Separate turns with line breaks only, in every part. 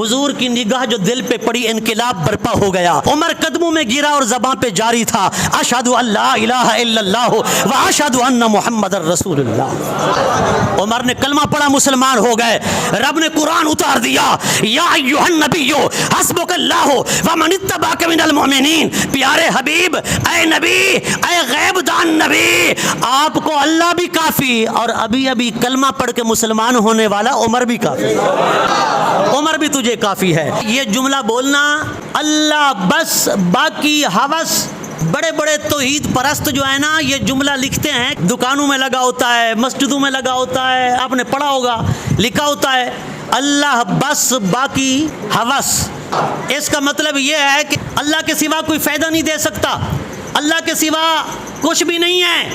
حضور کی نگاہ جو دل پہ پڑی انقلاب برپا ہو گیا. عمر قدموں میں گرا اور زبان پہ جاری تھا اشہد ان لا الہ الا اللہ و اشہد ان محمد رسول اللہ. عمر نے کلمہ پڑھا, مسلمان ہو گئے. رب نے قرآن اتار دیا یا ایھا النبی حسبک اللہ ومن اتبعک من المؤمنین. پیارے حبیب, اے نبی, اے غیب دان نبی, آپ کو اللہ بھی کافی اور ابھی ابھی کلمہ پڑھ کے مسلمان ہونے والا عمر بھی کافی. عمر بھی تجھے کافی ہے. یہ جملہ بولنا اللہ بس باقی ہوس. بڑے بڑے توحید پرست جو ہے نا یہ جملہ لکھتے ہیں, دکانوں میں لگا ہوتا ہے, مسجدوں میں لگا ہوتا ہے, آپ نے پڑھا ہوگا, لکھا ہوتا ہے اللہ بس باقی ہوس. اس کا مطلب یہ ہے کہ اللہ کے سوا کوئی فائدہ نہیں دے سکتا, اللہ کے سوا کچھ بھی نہیں ہے.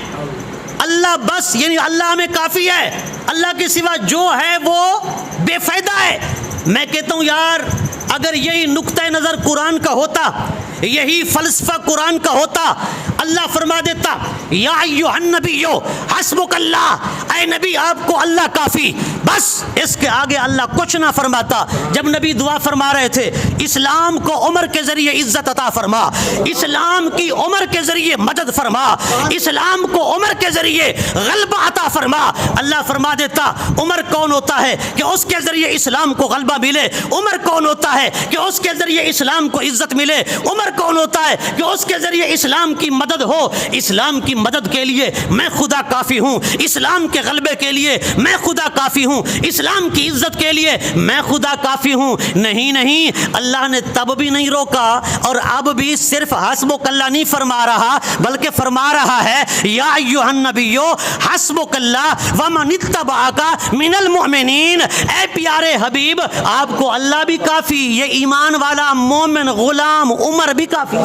اللہ بس یعنی اللہ ہمیں کافی ہے, اللہ کے سوا جو ہے وہ بے فائدہ ہے. میں کہتا ہوں یار اگر یہی نقطہ نظر قرآن کا ہوتا, یہی فلسفہ قرآن کا ہوتا, اللہ فرما دیتا یا ایھا النبی حسبک اللہ, اے نبی آپ کو اللہ کافی. بس اس کے آگے اللہ کچھ نہ فرماتا. جب نبی دعا فرما رہے تھے اسلام کو عمر کے ذریعے عزت عطا فرما, اسلام کی عمر کے ذریعے مدد فرما, اسلام کو عمر کے ذریعے غلبہ عطا فرما, اللہ فرما دیتا عمر کون ہوتا ہے کہ اس کے ذریعے اسلام کو غلبہ ملے, عمر کون ہوتا ہے کہ اس کے ذریعے اسلام کو عزت ملے, عمر کون ہوتا ہے کہ اس کے ذریعے اسلام کی مدد ہو. اسلام کی مدد کے لیے میں خدا کافی ہوں, اسلام کے غلبے کے لیے میں خدا کافی ہوں, اسلام کی عزت کے لیے میں خدا کافی ہوں. نہیں نہیں, اللہ نے تب بھی نہیں روکا اور اب بھی صرف حسبک اللہ نہیں فرما رہا بلکہ فرما رہا ہے یا ایھا النبی حسبک اللہ ومن اتبعک من المؤمنین. اے پیارے حبیب آپ کو اللہ بھی کافی, یہ ایمان والا مومن غلام عمر بھی کافی.